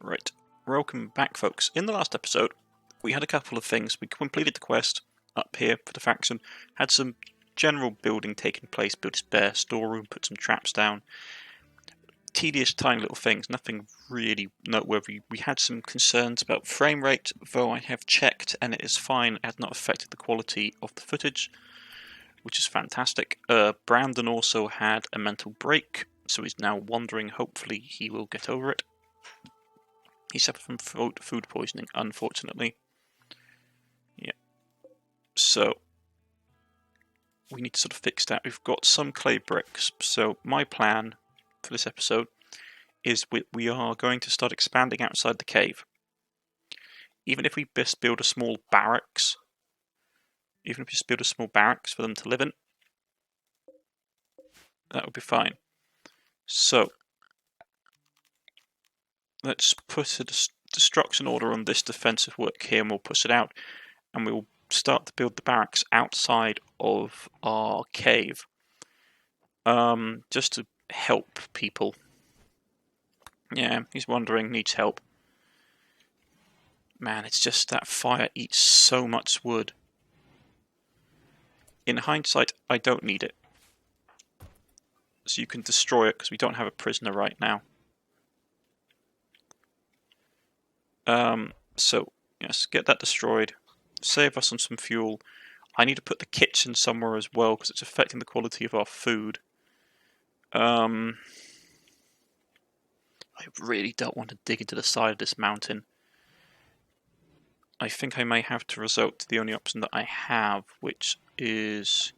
Right, welcome back folks. In the last episode, we had a couple of things. We completed the quest up here for the faction, had some general building taking place, built a spare storeroom, put some traps down. Tedious tiny little things, nothing really noteworthy. We had some concerns about frame rate, though I have checked and it is fine. It has not affected the quality of the footage, which is fantastic. Brandon also had a mental break, so he's now wandering. Hopefully he will get over it. He suffered from food poisoning, unfortunately. Yeah. So, we need to sort of fix that. We've got some clay bricks. So, my plan for this episode is we are going to start expanding outside the cave. Even if we just build a small barracks, for them to live in, that would be fine. So, let's put a destruction order on this defensive work here and we'll push it out. And we'll start to build the barracks outside of our cave. Just to help people. Yeah, he's wandering, needs help. Man, it's just that fire eats so much wood. In hindsight, I don't need it. So you can destroy it because we don't have a prisoner right now. So, yes, get that destroyed. Save us on some fuel. I need to put the kitchen somewhere as well because it's affecting the quality of our food. I really don't want to dig into the side of this mountain. I think I may have to resort to the only option that I have, which is...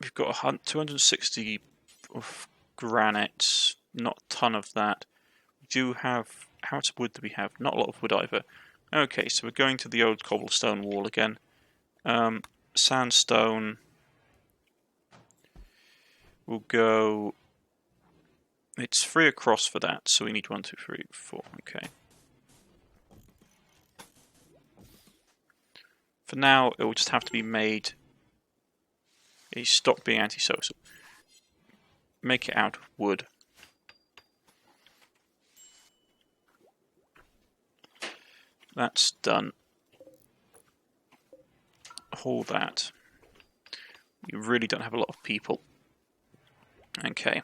We've got 260 of granite, not a ton of that. We do have... How much wood do we have? Not a lot of wood either. Okay, so we're going to the old cobblestone wall again. Sandstone. We'll go... It's 3 across for that, so we need 1, 2, 3, 4. Okay. For now, it will just have to be made... Stop being antisocial. Make it out of wood. That's done. Hold that. We really don't have a lot of people. Okay.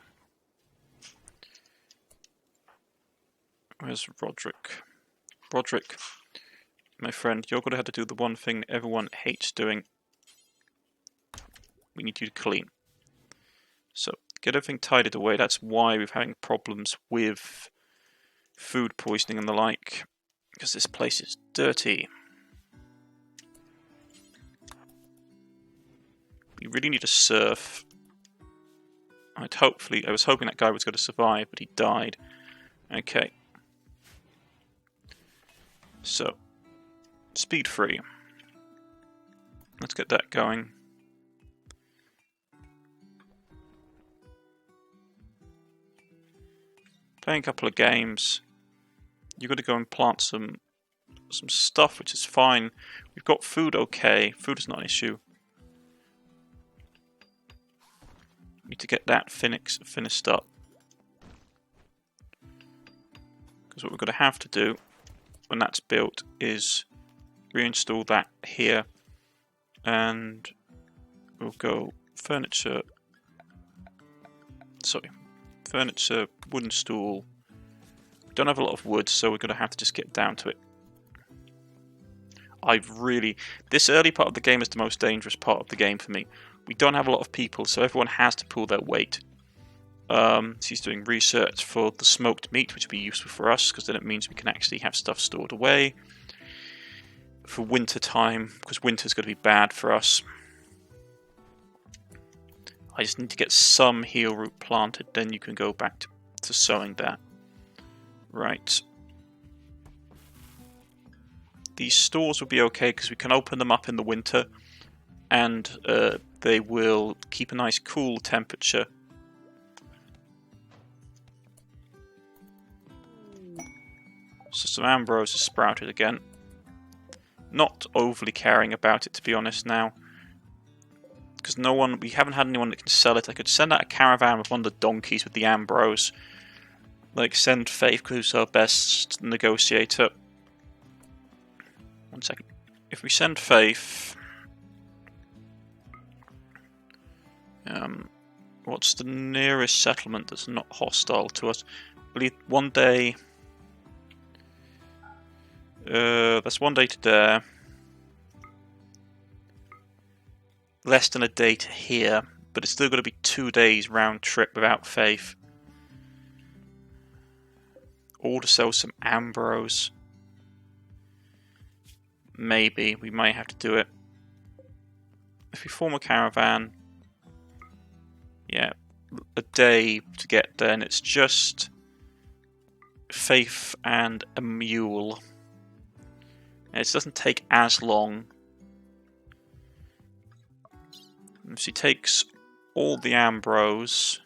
Where's Roderick? Roderick, my friend, you're going to have to do the one thing everyone hates doing. We need you to clean. So, get everything tidied away. That's why we're having problems with food poisoning and the like. Because this place is dirty. We really need to surf. I was hoping that guy was going to survive, but he died. Okay. So, speed free. Let's get that going. Playing a couple of games. You've got to go and plant some stuff, which is fine. We've got food okay. Food is not an issue. Need to get that finished up. Because what we're going to have to do when that's built is reinstall that here. And we'll go furniture. Sorry. Furniture, wooden stool. Don't have a lot of wood, so we're going to have to just get down to it. This early part of the game is the most dangerous part of the game for me. We don't have a lot of people, so everyone has to pull their weight. He's doing research for the smoked meat, which will be useful for us, because then it means we can actually have stuff stored away. For winter time, because winter's going to be bad for us. I just need to get some heel root planted, then you can go back to sowing that. Right. These stores will be okay because we can open them up in the winter and they will keep a nice cool temperature. So some ambrose has sprouted again. Not overly caring about it, to be honest, now. Because we haven't had anyone that can sell it. I could send out a caravan with one of the donkeys with the ambrose. like send Faith, who's our best negotiator. 1 second. If we send Faith, what's the nearest settlement that's not hostile to us? I believe 1 day. That's 1 day to there. Less than a day to here, but it's still going to be 2 days round trip without Faith. Or to sell some Ambrose. Maybe we might have to do it. If we form a caravan, yeah, a day to get there, and it's just Faith and a mule. And it doesn't take as long. If she takes all the Ambrose,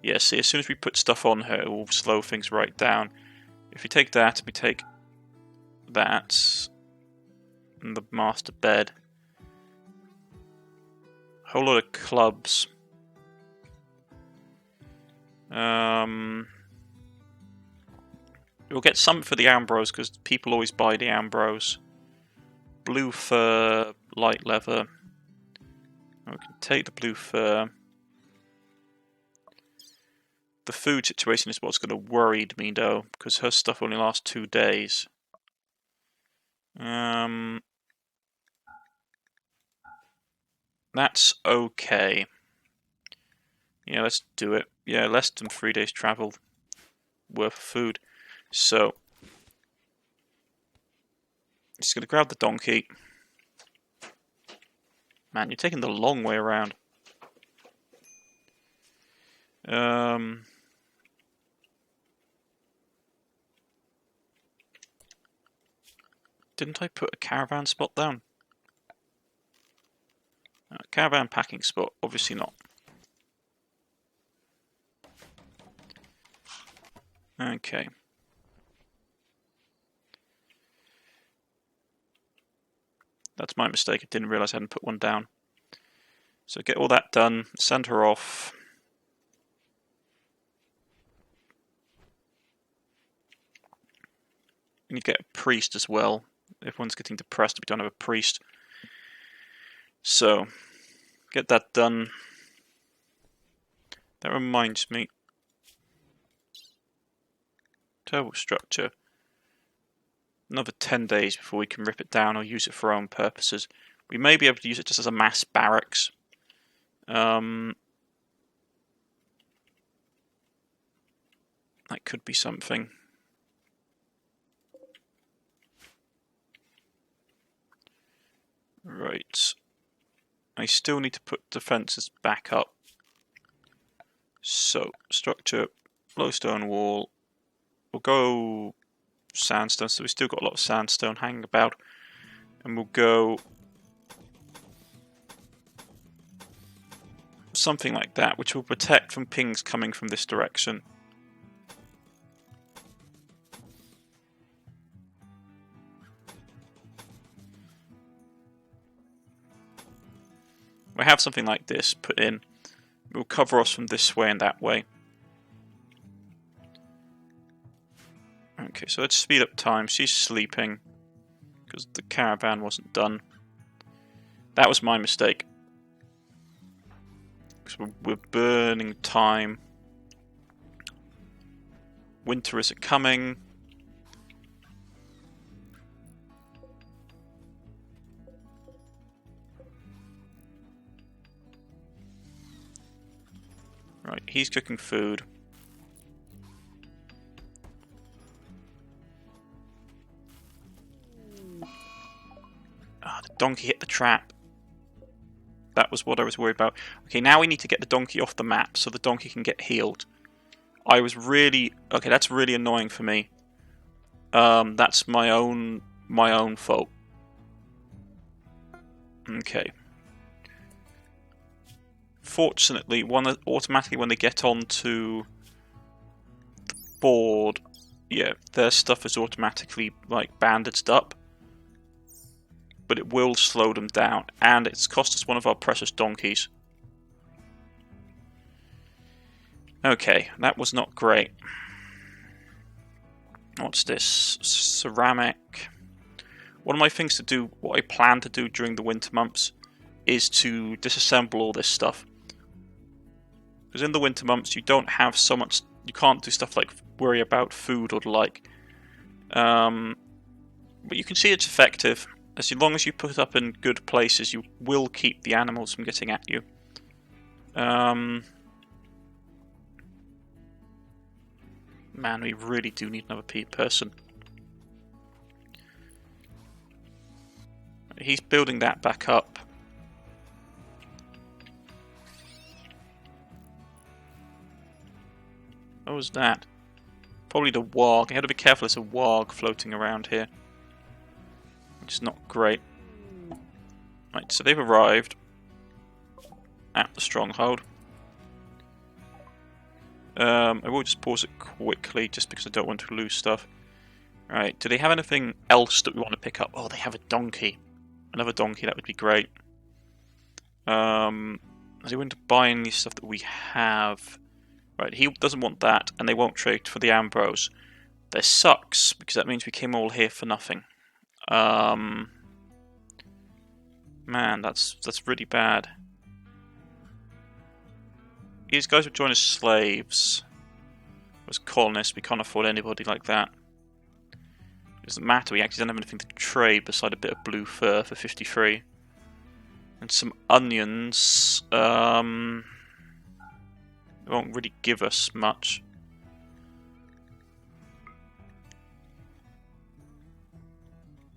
yeah, see, as soon as we put stuff on her, it will slow things right down. If we take that, we take that, and the master bed. A whole lot of clubs. We'll get some for the Ambrose, because people always buy the Ambrose. Blue fur, light leather. We can take the blue fur. The food situation is what's going to worry me though, because her stuff only lasts 2 days. That's okay. Yeah, let's do it. Yeah, less than 3 days travel worth of food. So, just going to grab the donkey. Man, you're taking the long way around. Didn't I put a caravan spot down? Caravan packing spot, obviously not. Okay. That's my mistake, I didn't realise I hadn't put one down. So get all that done, send her off. We need to get a priest as well. Everyone's getting depressed if we don't have a priest. So, get that done. That reminds me. Turbo structure. Another 10 days before we can rip it down or use it for our own purposes. We may be able to use it just as a mass barracks. That could be something. Right. I still need to put defences back up. So, structure, low stone wall. We'll go sandstone, so we've still got a lot of sandstone hanging about. And we'll go something like that, which will protect from pings coming from this direction. We have something like this put in. It will cover us from this way and that way. Okay, so let's speed up time. She's sleeping because the caravan wasn't done. That was my mistake. Because we're burning time. Winter isn't coming. Right, he's cooking food. Ah, the donkey hit the trap. That was what I was worried about. Okay, now we need to get the donkey off the map so the donkey can get healed. I was really... Okay, that's really annoying for me. That's my own fault. Okay. Fortunately, automatically when they get onto the board, yeah, their stuff is automatically like bandaged up. But it will slow them down, and it's cost us one of our precious donkeys. Okay, that was not great. What's this? Ceramic. One of my things to do, what I plan to do during the winter months, is to disassemble all this stuff. Because in the winter months, you don't have so much. You can't do stuff like worry about food or the like. But you can see it's effective. As long as you put it up in good places, you will keep the animals from getting at you. Man, we really do need another person. He's building that back up. What was that? Probably the warg. You have to be careful, there's a warg floating around here. Which is not great. Right, so they've arrived at the stronghold. I will just pause it quickly, just because I don't want to lose stuff. Right, do they have anything else that we want to pick up? Oh, they have a donkey. Another donkey, that would be great. Are they going to buy any stuff that we have? Right, he doesn't want that, and they won't trade for the Ambrose. This sucks, because that means we came all here for nothing. Man, that's really bad. These guys would join as slaves. As colonists, we can't afford anybody like that. It doesn't matter, we actually don't have anything to trade beside a bit of blue fur for 53. And some onions. They won't really give us much.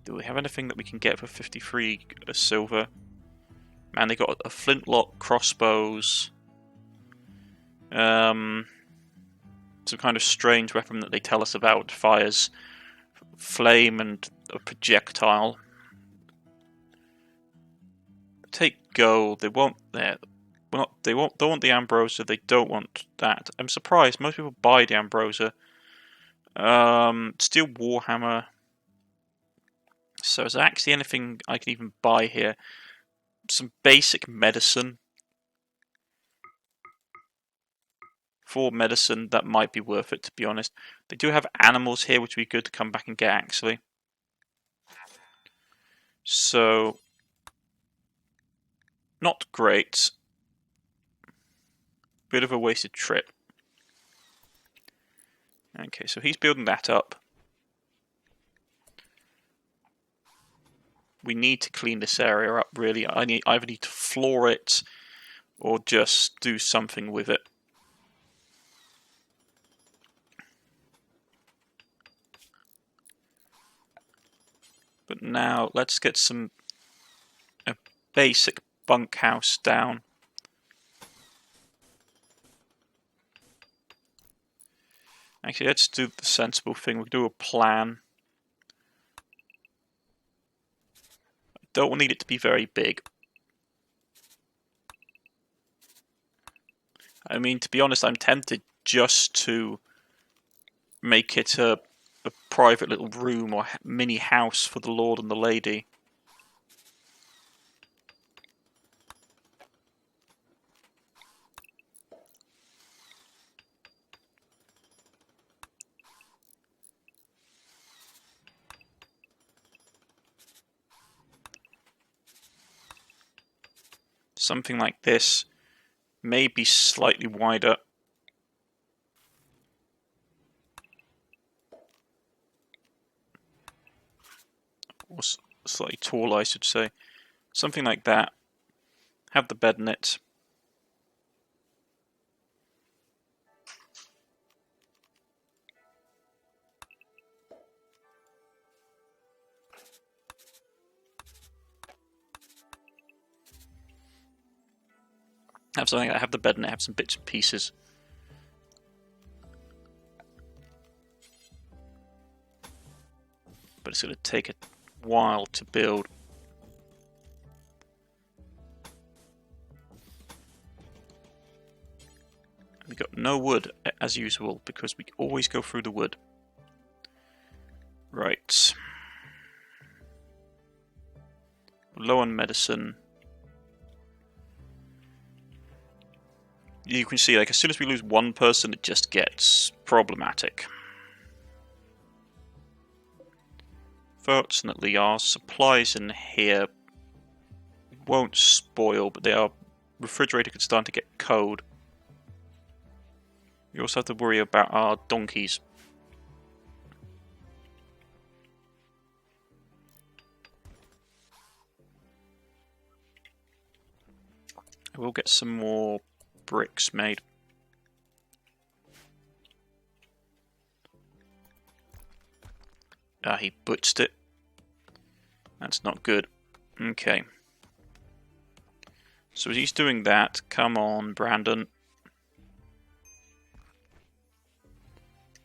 Do we have anything that we can get for 53 silver? Man, they got a Flintlock Crossbows. Some kind of strange weapon that they tell us about fires flame and a projectile. Take gold. They won't. Don't want the Ambrosia. They don't want that. I'm surprised. Most people buy the Ambrosia. Steel Warhammer. So is there actually anything I can even buy here? Some basic medicine. 4 medicine, that might be worth it, to be honest. They do have animals here, which would be good to come back and get, actually. So, not great. Bit of a wasted trip. Okay, so he's building that up. We need to clean this area up, really. I either need to floor it or just do something with it. But now, let's get a basic bunkhouse down. Actually, let's do the sensible thing. We'll do a plan. I don't need it to be very big. I mean, to be honest, I'm tempted just to make it a private little room or mini house for the Lord and the Lady. Something like this, maybe slightly wider. Or slightly taller, I should say. Something like that. Have the bed in it. Have something like that. Have the bed in it. Have some bits and pieces. But it's going to take a while to build. We got no wood as usual because we always go through the wood. Right. Low on medicine. You can see, like, as soon as we lose one person, it just gets problematic. Fortunately, our supplies in here won't spoil, but they are refrigerated and starting to get cold. We also have to worry about our donkeys. We'll get some more bricks made. Ah, he butched it. That's not good. Okay. So as he's doing that, come on, Brandon.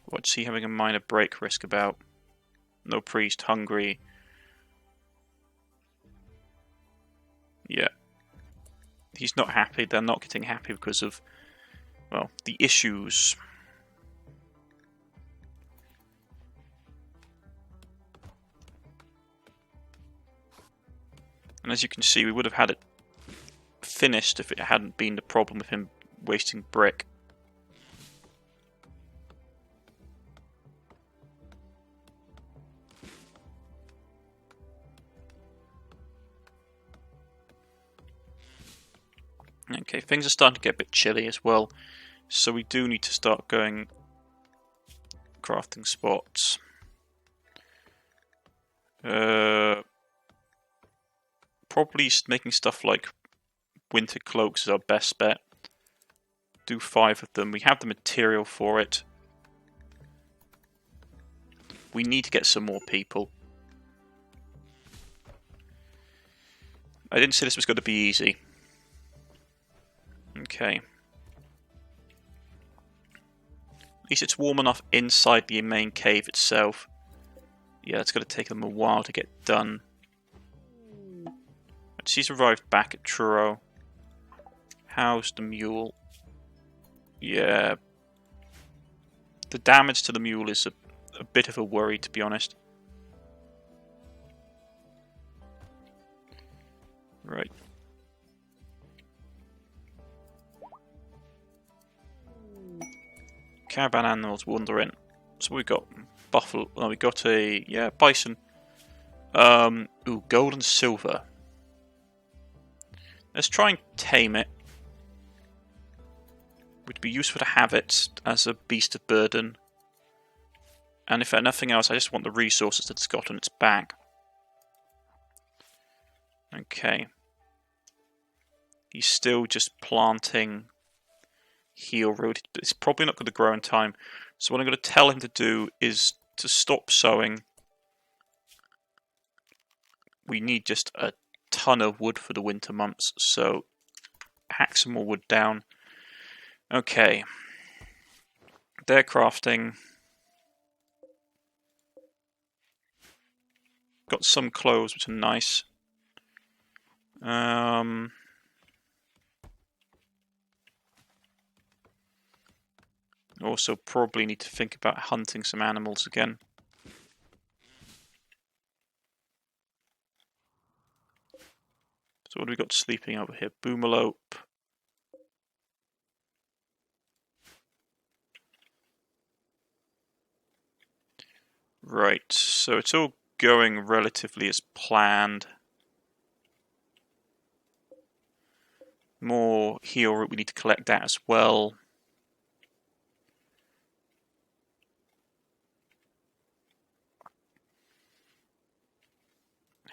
What's he having a minor break risk about? No priest, hungry. Yeah. He's not happy. They're not getting happy because of, well, the issues. And as you can see, we would have had it finished if it hadn't been the problem of him wasting brick. Okay, things are starting to get a bit chilly as well, so we do need to start going crafting spots. Probably making stuff like winter cloaks is our best bet. Do 5 of them. We have the material for it. We need to get some more people. I didn't say this was going to be easy. Okay. At least it's warm enough inside the main cave itself. Yeah, it's going to take them a while to get done. She's arrived back at Truro. How's the mule? Yeah. The damage to the mule is a bit of a worry, to be honest. Right. Caravan Animals wandering. So we got buffalo. We got a bison. Ooh, gold and silver. Let's try and tame it. Would be useful to have it as a beast of burden. And if nothing else, I just want the resources that it's got on its back. Okay. He's still just planting heel root. It's probably not going to grow in time. So what I'm going to tell him to do is to stop sowing. We need just a ton of wood for the winter months, so hack some more wood down. Okay. They're crafting. Got some clothes which are nice. Also probably need to think about hunting some animals again. So what do we got sleeping over here? Boomalope. Right, so it's all going relatively as planned. More heel root, we need to collect that as well.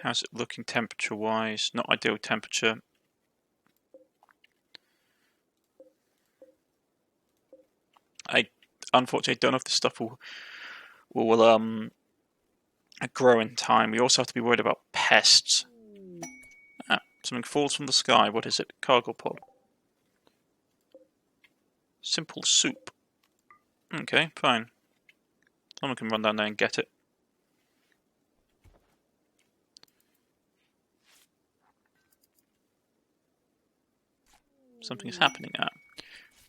How's it looking temperature-wise? Not ideal temperature. I unfortunately don't know if this stuff will grow in time. We also have to be worried about pests. Ah, something falls from the sky. What is it? Cargo pod. Simple soup. Okay, fine. Someone can run down there and get it. Something is happening.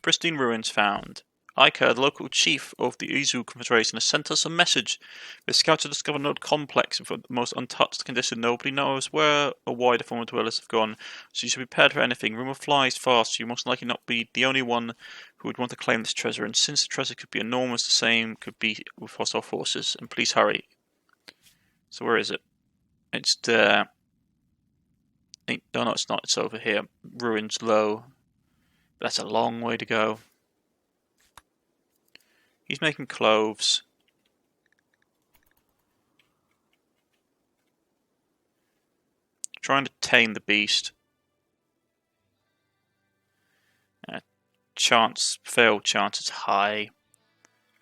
Pristine ruins found. Iker, the local chief of the Izu Confederation, has sent us a message. The scouts have discovered another complex in the most untouched condition. Nobody knows where or why the former dwellers have gone, so you should be prepared for anything. Rumour flies fast, so you must likely not be the only one who would want to claim this treasure, and since the treasure could be enormous, the same could be with hostile forces. And please hurry. So where is it? It's there. No, it's not. It's over here. Ruins low. That's a long way to go. He's making cloves. Trying to tame the beast. Failed chance is high,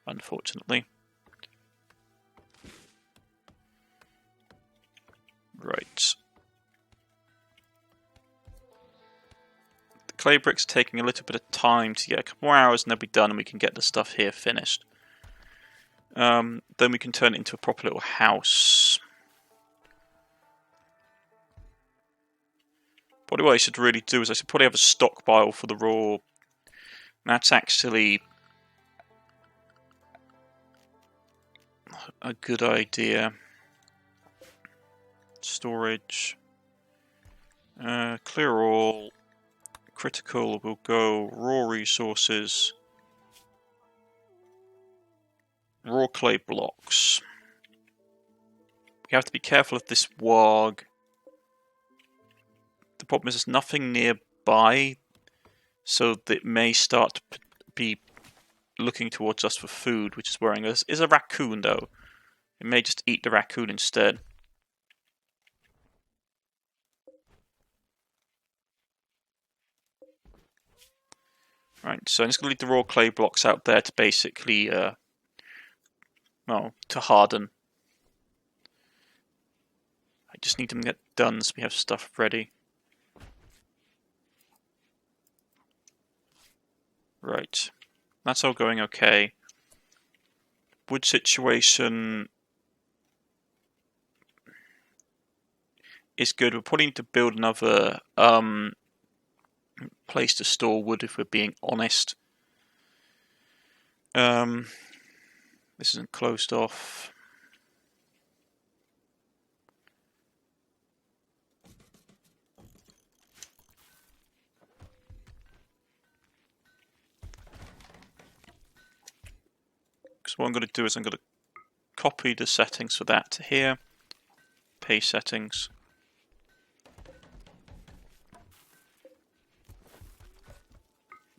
unfortunately. Right. The clay brick's taking a little bit of time to get a couple more hours and they'll be done and we can get the stuff here finished. Then we can turn it into a proper little house. Probably what I should really do is I should probably have a stockpile for the raw. That's actually a good idea. Storage. Clear all. Critical will go raw resources. Raw clay blocks. We have to be careful of this warg. The problem is there's nothing nearby, so that it may start to be looking towards us for food, which is worrying us. Is a raccoon though. It may just eat the raccoon instead. Right, so I'm just going to leave the raw clay blocks out there to basically, to harden. I just need them to get done so we have stuff ready. Right, that's all going okay. Wood situation is good. We'll probably need to build another place to store wood if we're being honest. This isn't closed off. So what I'm going to do is I'm going to copy the settings for that to here. Paste settings.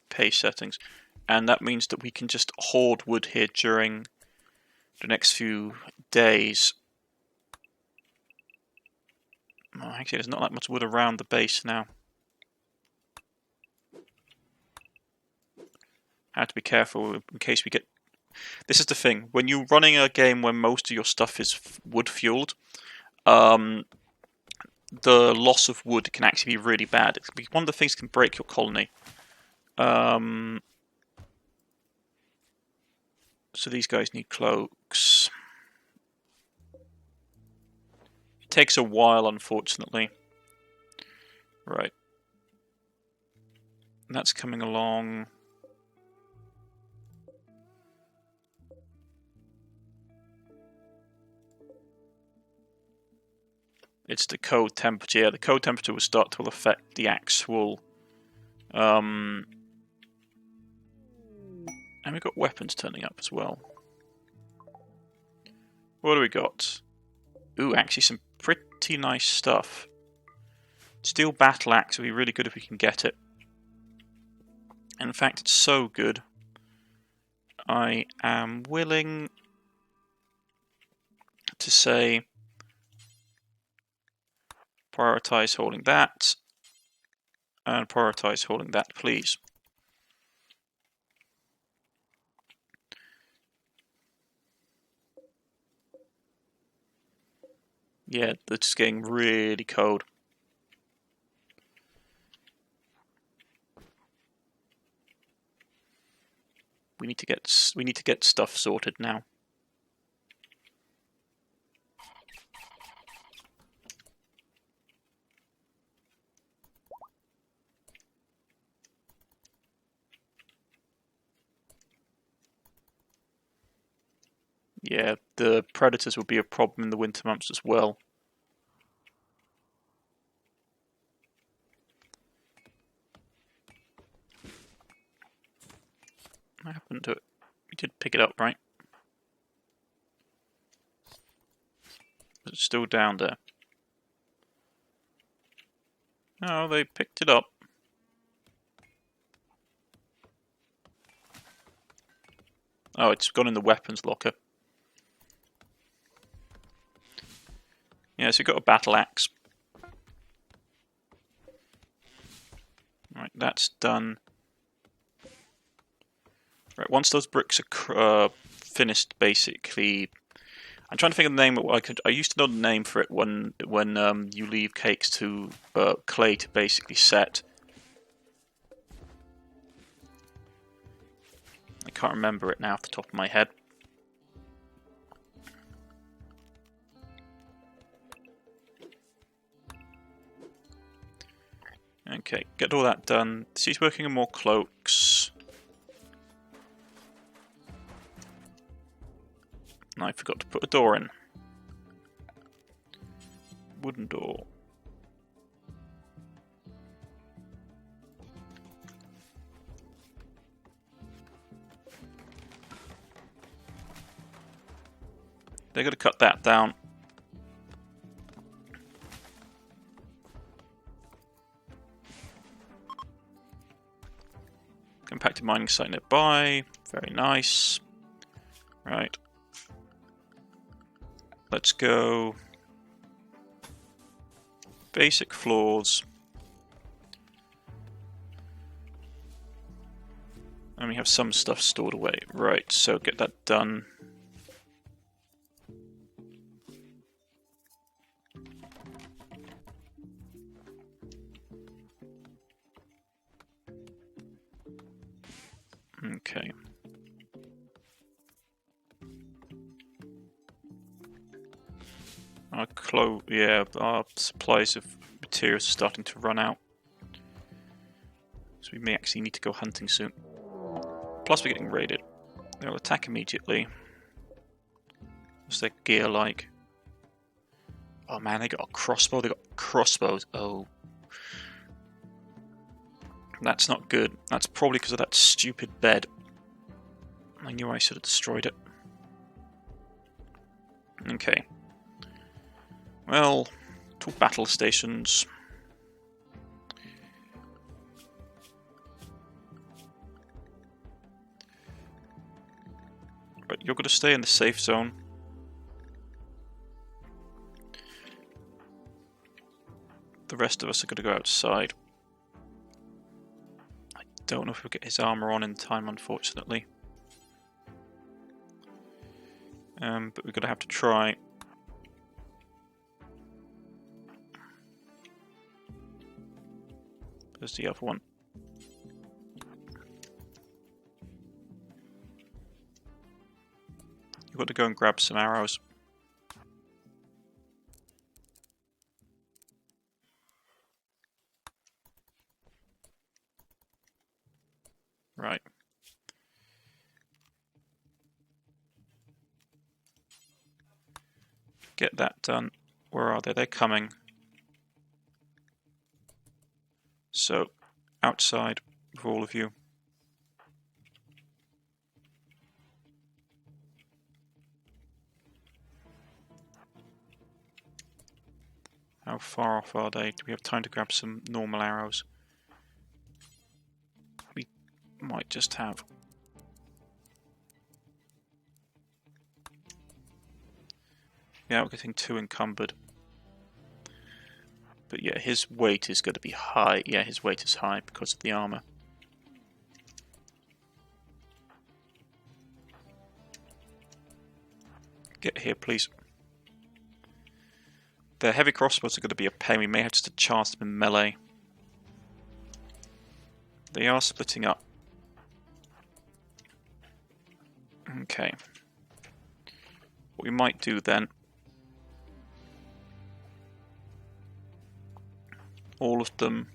Paste settings. And that means that we can just hoard wood here during the next few days. Oh, actually, there's not that much wood around the base now. I have to be careful in case we get... This is the thing, when you're running a game where most of your stuff is wood fueled, the loss of wood can actually be really bad. It can be one of the things that can break your colony. So these guys need cloaks. It takes a while, unfortunately. Right. That's coming along. It's the cold temperature. Yeah, the cold temperature will start to affect the actual... And we've got weapons turning up as well. What do we got? Ooh, actually some pretty nice stuff. Steel battle axe would be really good if we can get it. In fact, it's so good. I am willing to say prioritize holding that and prioritize holding that, please. Yeah, it's getting really cold. We need to get stuff sorted now. Yeah, the predators will be a problem in the winter months as well. What happened to it? We did pick it up, right? It's still down there. Oh, they picked it up. Oh, it's gone in the weapons locker. Yeah, so we've got a battle axe. Right, that's done. Right, once those bricks are finished, basically, I'm trying to think of the name. I used to know the name for it when you leave cakes to clay to basically set. I can't remember it now off the top of my head. Okay, get all that done. She's working on more cloaks. I forgot to put a door in. Wooden door. They're going to cut that down. Compacted mining site nearby. Very nice. Right. Let's go. Basic floors. And we have some stuff stored away. Right, so get that done. Okay. Our supplies of materials are starting to run out. So we may actually need to go hunting soon. Plus we're getting raided. They'll attack immediately. What's their gear like? Oh man, they got a crossbow, they got crossbows. Oh. That's not good. That's probably because of that stupid bed. I knew I should have destroyed it. Okay. Well, 2 battle stations. Right, you're going to stay in the safe zone. The rest of us are going to go outside. I don't know if we'll get his armor on in time, unfortunately. But we're going to have to try. There's the other one. You've got to go and grab some arrows. Right. Get that done. Where are they? They're coming. So, outside for all of you. How far off are they? Do we have time to grab some normal arrows? We might just have. Yeah, we're getting too encumbered. But yeah, his weight is going to be high. Yeah, his weight is high because of the armor. Get here, please. The heavy crossbows are going to be a pain. We may have to charge them in melee. They are splitting up. Okay. What we might do then... all of them...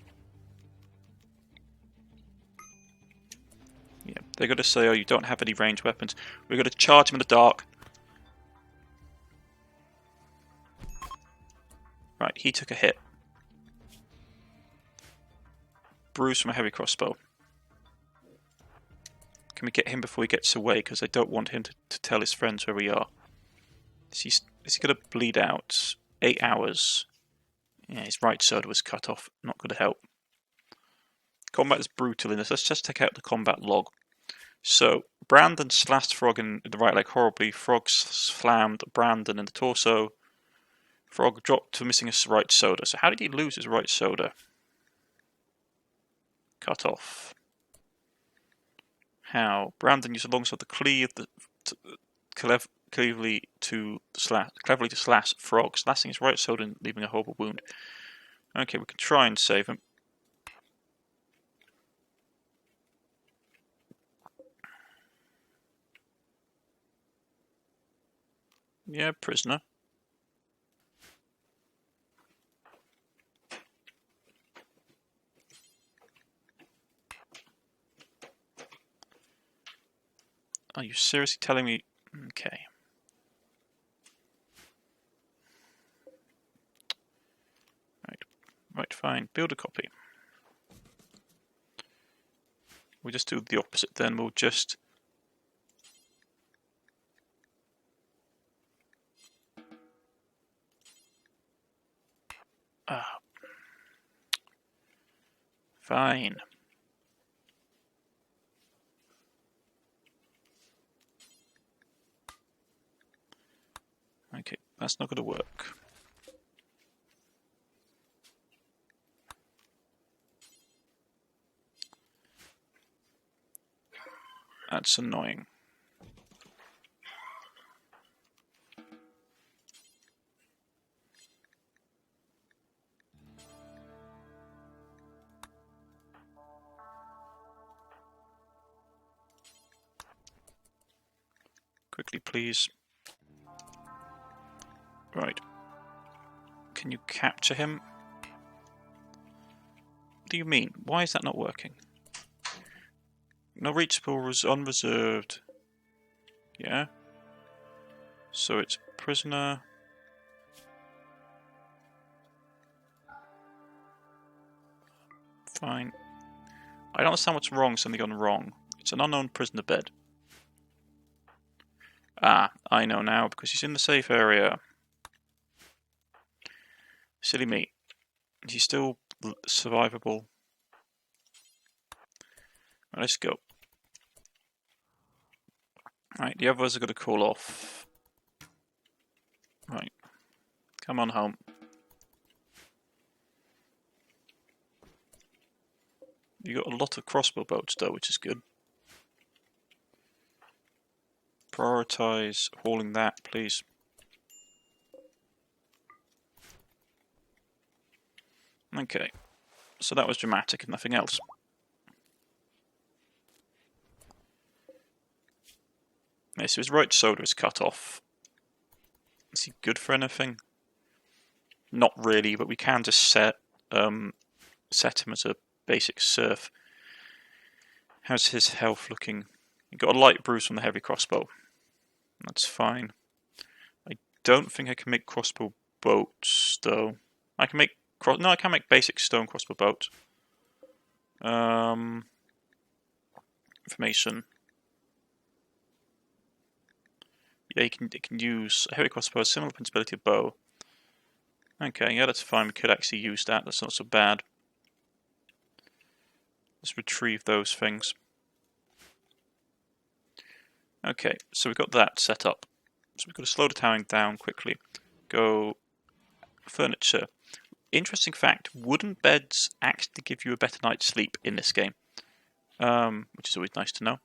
yeah, they're going to say, oh, you don't have any ranged weapons. We're going to charge them in the dark. Right, he took a hit. Bruise from a heavy crossbow. Can we get him before he gets away? Because I don't want him to tell his friends where we are. Is he going to bleed out? 8 hours. Yeah, his right shoulder was cut off. Not going to help. Combat is brutal in this. Let's just take out the combat log. So, Brandon slashed Frog in the right leg horribly. Frog slammed Brandon in the torso. Frog dropped to missing his right shoulder. So how did he lose his right shoulder? Cut off. How? Brandon used a longsword to cleave cleverly to slash Frog, slashing his right shoulder and leaving a horrible wound. Okay, we can try and save him. Yeah, prisoner. Are you seriously telling me? Okay. Right, fine. Build a copy. We'll just do the opposite then. We'll just... Fine. Okay, that's not going to work. That's annoying. Quickly, please. Right. Can you capture him? What do you mean? Why is that not working? No reachable was unreserved. Yeah. So it's prisoner. Fine. I don't understand what's wrong, something gone wrong. It's an unknown prisoner bed. Ah, I know now, because he's in the safe area. Silly me. Is he still survivable? Right, let's go. Right, the others are going to call off. Right. Come on home. You got a lot of crossbow bolts though, which is good. Prioritize hauling that, please. Okay. So that was dramatic and nothing else. Okay, so his right shoulder is cut off. Is he good for anything? Not really, but we can just set him as a basic serf. How's his health looking? He got a light bruise from the heavy crossbow. That's fine. I don't think I can make crossbow bolts though. I can make I can make basic stone crossbow bolts. Information. Yeah, it can use a heavy crossbow, similar principality of bow. Okay, yeah, that's fine. We could actually use that. That's not so bad. Let's retrieve those things. Okay, so we've got that set up. So we've got to slow the towering down quickly. Go furniture. Interesting fact, wooden beds actually give you a better night's sleep in this game. Which is always nice to know.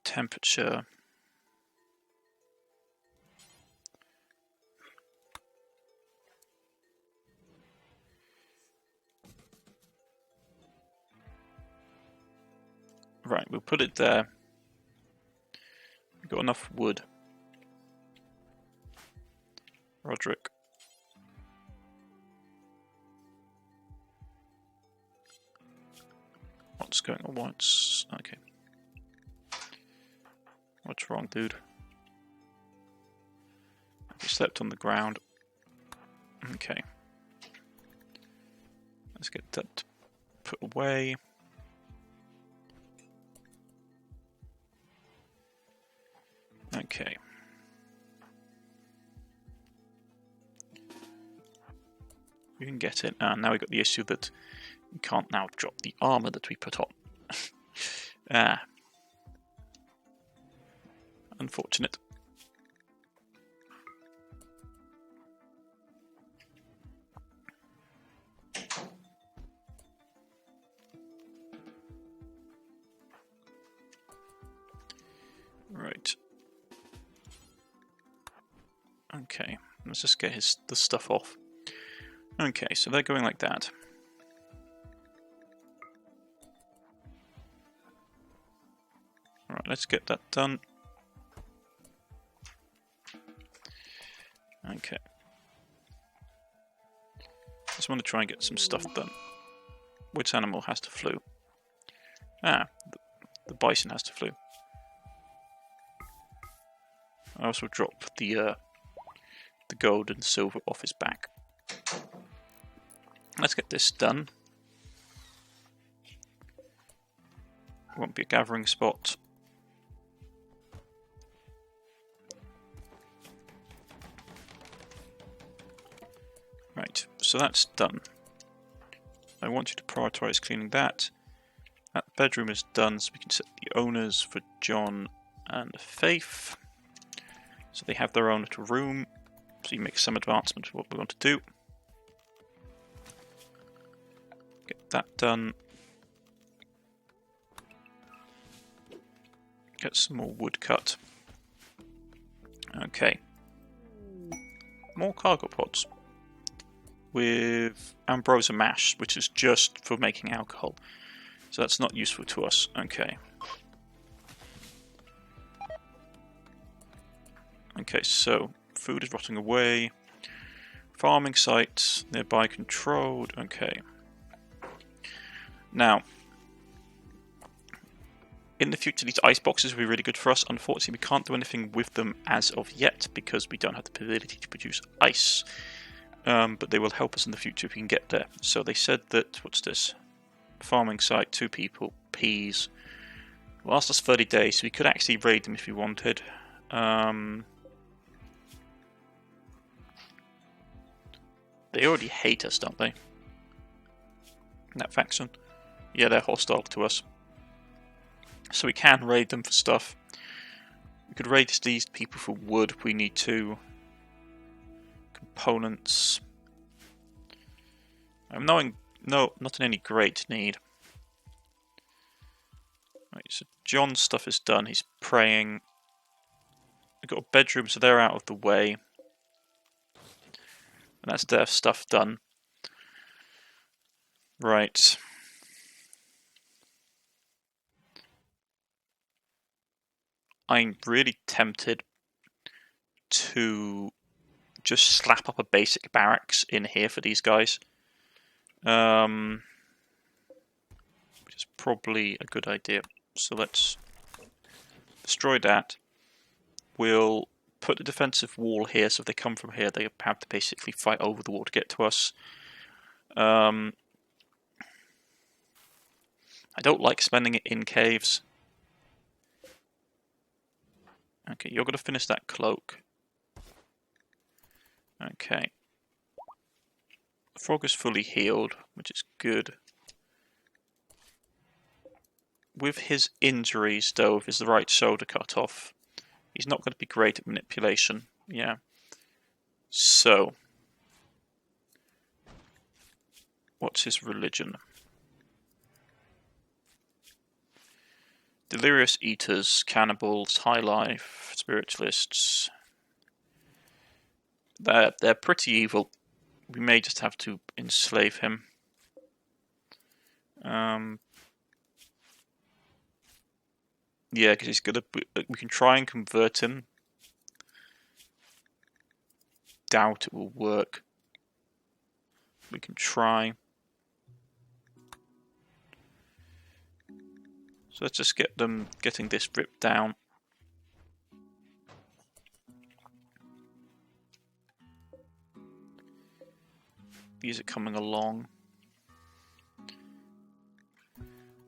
Temperature. Right, we'll put it there. We've got enough wood. Roderick. What's going on? What's... Okay. What's wrong, dude? He slept on the ground. Okay. Let's get that put away. Okay. We can get it. And now we've got the issue that we can't now drop the armor that we put on. Unfortunate. Right. Okay, let's just get the stuff off. Okay, so they're going like that. Alright, let's get that done. Okay. Just want to try and get some stuff done. Which animal has to flew? Ah, the bison has to flew. I also drop the gold and silver off his back. Let's get this done. Won't be a gathering spot. Right, so that's done. I want you to prioritise cleaning that. That bedroom is done, so we can set the owners for John and Faith. So they have their own little room. So you make some advancement of what we want to do. Get that done. Get some more wood cut. Okay. More cargo pods. With ambrosia mash, which is just for making alcohol. So that's not useful to us. Okay. Okay, so food is rotting away. Farming sites nearby controlled. Okay. Now, in the future, these ice boxes will be really good for us. Unfortunately, we can't do anything with them as of yet because we don't have the ability to produce ice. But they will help us in the future if we can get there. So they said that, what's this? Farming site, 2 people, peas. Last us 30 days, so we could actually raid them if we wanted. They already hate us, don't they? That faction. Yeah, they're hostile to us. So we can raid them for stuff. We could raid these people for wood if we need to. Components. I'm not in any great need. Right, so John's stuff is done. He's praying. We've got a bedroom, so they're out of the way. And that's their stuff done. Right. I'm really tempted to just slap up a basic barracks in here for these guys. Which is probably a good idea. So let's destroy that. We'll put a defensive wall here, so if they come from here, they have to basically fight over the wall to get to us. I don't like spending it in caves. Okay, you're going to finish that cloak. Okay. The frog is fully healed, which is good. With his injuries, though, with his right shoulder cut off, he's not going to be great at manipulation. Yeah. So, what's his religion? Delirious eaters, cannibals, high life, spiritualists. They're pretty evil. We may just have to enslave him. Yeah, because he's gonna. We can try and convert him. Doubt it will work. We can try. So let's just get them getting this ripped down. These are coming along.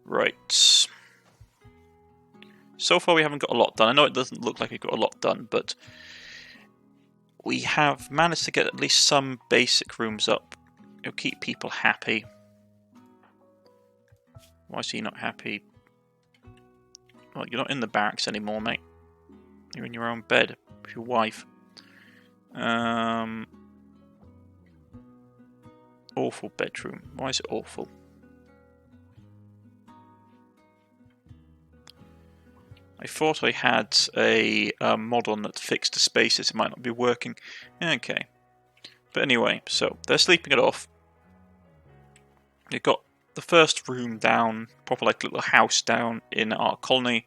Right. So far we haven't got a lot done. I know it doesn't look like we've got a lot done, but we have managed to get at least some basic rooms up. It'll keep people happy. Why is he not happy? Well, you're not in the barracks anymore, mate. You're in your own bed with your wife. Awful bedroom. Why is it awful? I thought I had a mod on that fixed the spaces. It might not be working. Okay. But anyway, so they're sleeping it off. They've got the first room down, proper like little house down in our colony.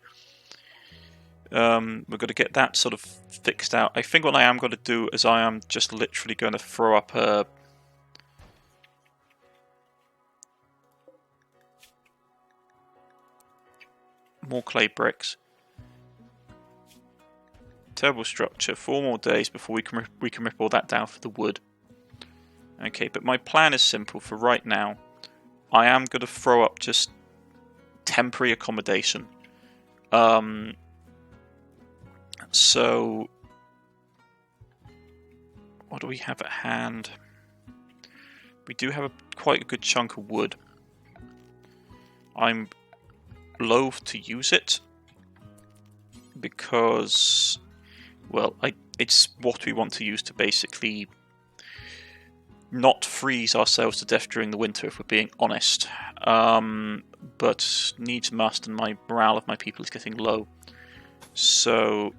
We're going to get that sort of fixed out. I think what I am going to do is I am just literally going to throw up a... more clay bricks. Terrible structure. 4 more days before we can rip all that down for the wood. Okay, but my plan is simple for right now. I am going to throw up just temporary accommodation. So, what do we have at hand? We do have quite a good chunk of wood. I'm loath to use it because, well, it's what we want to use to basically not freeze ourselves to death during the winter, if we're being honest. But needs must, and my morale of my people is getting low. So,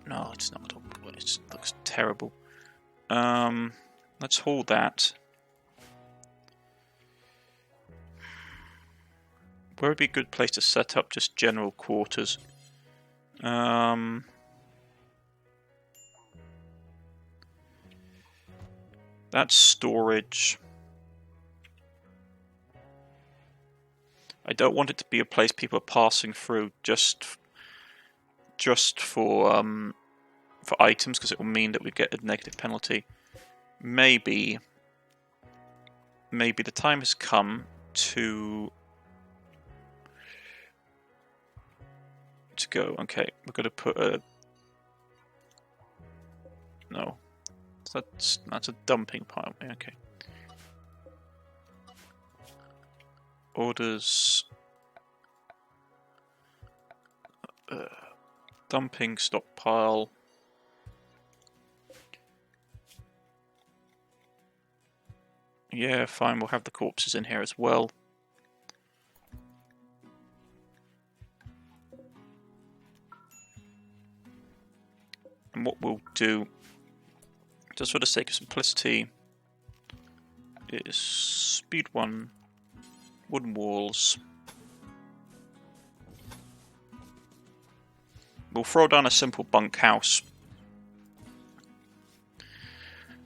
no, it's not. It looks terrible. Let's hold that. Where would be a good place to set up just general quarters? That's storage. I don't want it to be a place people are passing through just for items, because it will mean that we get a negative penalty. Maybe the time has come to go. Okay, we're going to put a... No. That's a dumping pile. Okay. Orders... dumping stockpile. Yeah, fine, we'll have the corpses in here as well. And what we'll do, just for the sake of simplicity, is speed 1, wooden walls. We'll throw down a simple bunkhouse.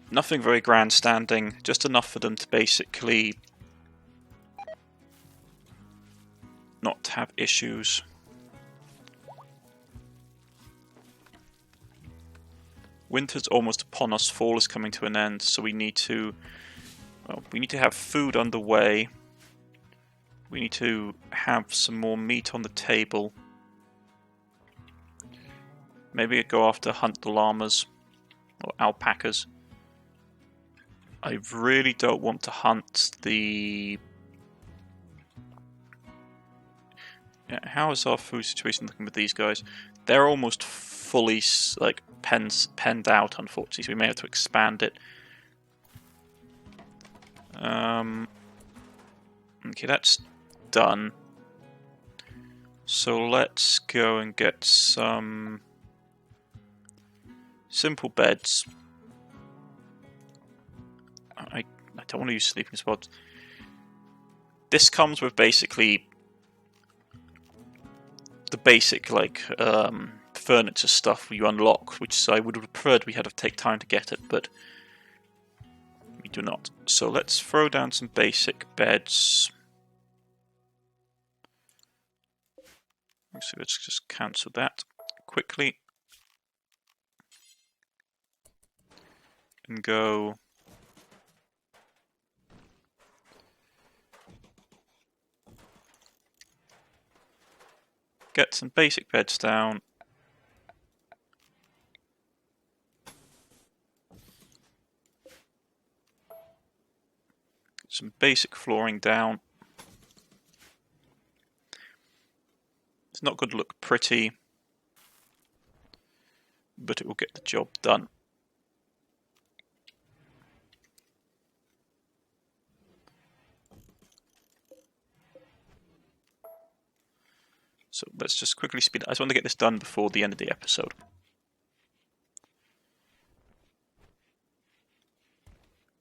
Nothing very grandstanding, just enough for them to basically not have issues. Winter's almost upon us, fall is coming to an end, so we need to have food underway. We need to have some more meat on the table. Maybe go after hunt the llamas or alpacas. I really don't want to hunt the... Yeah, how is our food situation looking with these guys? They're almost fully like penned out, unfortunately, so we may have to expand it. Okay, that's done. So let's go and get some simple beds. I don't want to use sleeping spots. This comes with basically the basic like furniture stuff you unlock, which I would have preferred we had to take time to get it, but we do not. So let's throw down some basic beds. So let's just cancel that quickly. and go get some basic beds down. Some basic flooring down. It's not going to look pretty, but it will get the job done. So let's just quickly speed up. I just want to get this done before the end of the episode.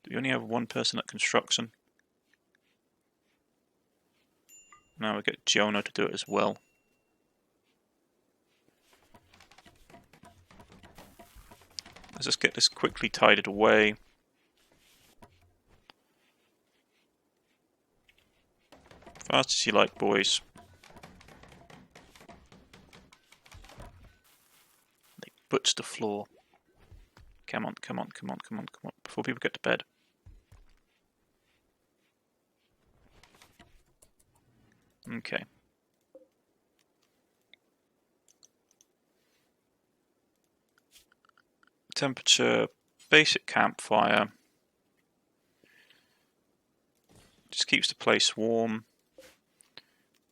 Do we only have one person at construction? Now we'll get Jonah to do it as well. Let's just get this quickly tidied away. Fast as you like, boys. They butch the floor. Come on, come on, come on, come on, come on. Before people get to bed. Okay. Temperature, basic campfire. Just keeps the place warm.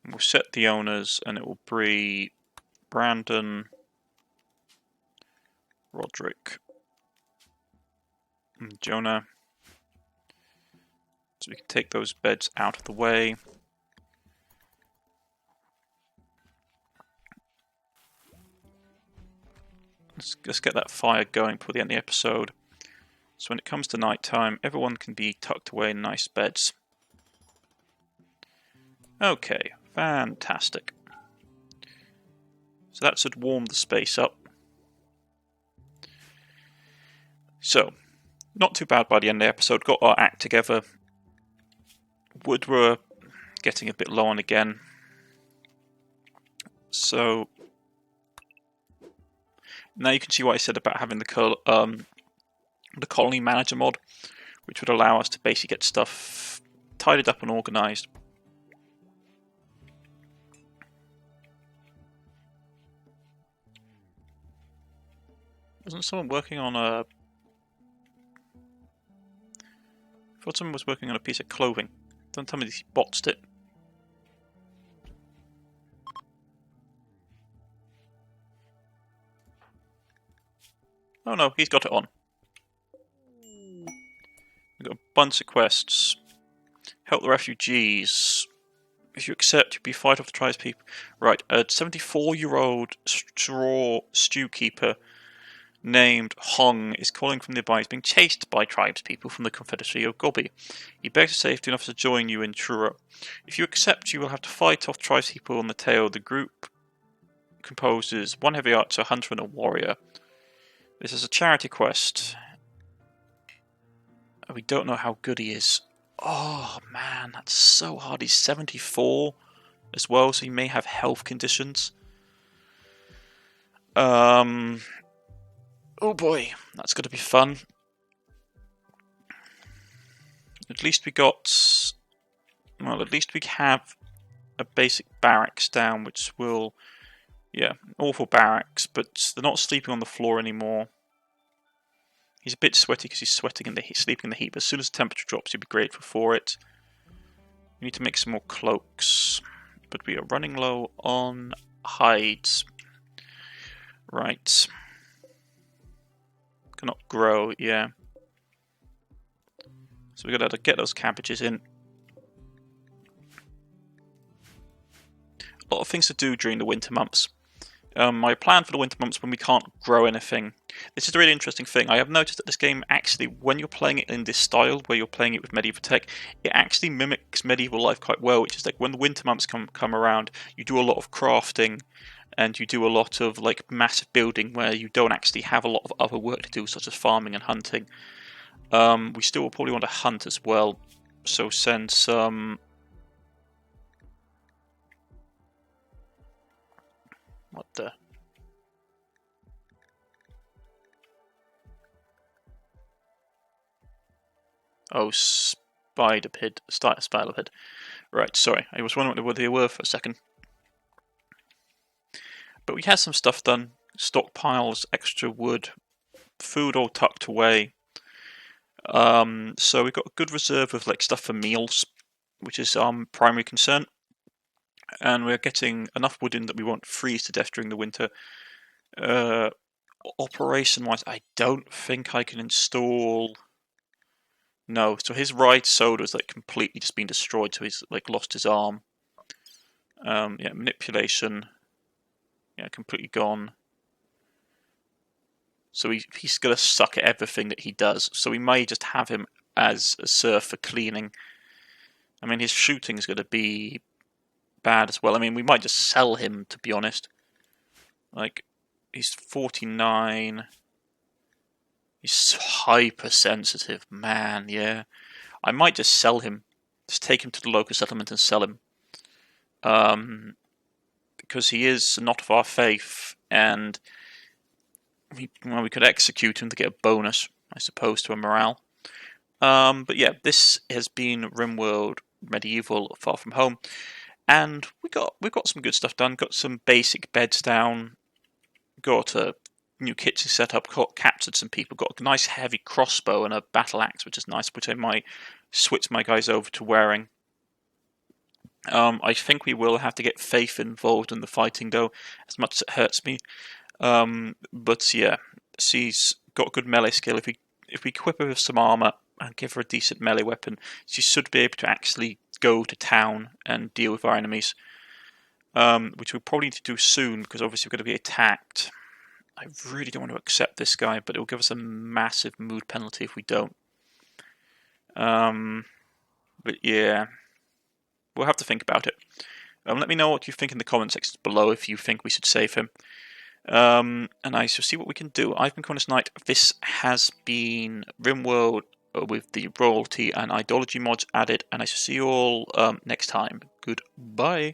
We'll set the owners and it will be Brandon, Roderick, and Jonah. So we can take those beds out of the way. Let's get that fire going before the end of the episode. So when it comes to night time, everyone can be tucked away in nice beds. Okay, fantastic. So that should warm the space up. So, not too bad by the end of the episode. Got our act together. Wood were getting a bit low on again. So now you can see what I said about having the colony manager mod, which would allow us to basically get stuff tidied up and organised. Wasn't someone working on a... I thought someone was working on a piece of clothing. Don't tell me he botched it. Oh no, he's got it on. We've got a bunch of quests. Help the refugees. If you accept, you'll be fight off the tribespeople. Right, a 74-year-old straw stew keeper named Hong is calling from nearby. He's being chased by tribespeople from the Confederacy of Gobi. He begs for safety and offers to join you in Truro. If you accept, you will have to fight off tribespeople on the tail. The group composes one heavy archer, a hunter, and a warrior. This is a charity quest. We don't know how good he is. Oh man, that's so hard. He's 74 as well, so he may have health conditions. Oh boy, that's going to be fun. At least we got... Well, at least we have a basic barracks down, which will... Yeah, awful barracks, but they're not sleeping on the floor anymore. He's a bit sweaty because he's sweating in the heat, sleeping in the heat, but as soon as the temperature drops, he'll be grateful for it. We need to make some more cloaks, but we are running low on hides. Right. Cannot grow, yeah. So we've got to get those cabbages in. A lot of things to do during the winter months. My plan for the winter months when we can't grow anything. This is a really interesting thing. I have noticed that this game actually, when you're playing it in this style, where you're playing it with medieval tech, it actually mimics medieval life quite well, which is like when the winter months come around, you do a lot of crafting, and you do a lot of like massive building where you don't actually have a lot of other work to do, such as farming and hunting. We still will probably want to hunt as well, so send some... What the... Oh, spider pit. Spider pit. Right, sorry. I was wondering what they were for a second. But we had some stuff done. Stockpiles, extra wood, food all tucked away. So we've got a good reserve of like stuff for meals, which is our primary concern. And we're getting enough wood in that we won't freeze to death during the winter. Operation-wise, I don't think I can install... No, so his right shoulder is like completely just been destroyed, so he's like lost his arm. Yeah, manipulation. Yeah, completely gone. So he's gonna suck at everything that he does. So we may just have him as a serf for cleaning. I mean, his shooting is gonna be bad as well. I mean, we might just sell him, to be honest. Like, he's 49. He's hypersensitive, man, yeah. I might just sell him. Just take him to the local settlement and sell him. Because he is not of our faith, and we could execute him to get a bonus, I suppose, to a morale. But yeah, this has been Rimworld Medieval Far From Home. And we've got some good stuff done. Got some basic beds down. Got a new kitchen set up. Captured some people. Got a nice heavy crossbow and a battle axe, which is nice. Which I might switch my guys over to wearing. I think we will have to get Faith involved in the fighting, though, as much as it hurts me. But yeah, she's got good melee skill. If we equip her with some armor and give her a decent melee weapon, she should be able to actually go to town and deal with our enemies, which we'll probably need to do soon because obviously we're going to be attacked. I really don't want to accept this guy, but it will give us a massive mood penalty if we don't. But yeah, we'll have to think about it. Let me know what you think in the comment sections below if you think we should save him. And I shall see what we can do. I've been Cornish-Knight. This has been Rimworld with the royalty and ideology mods added, and I shall see you all next time. Goodbye.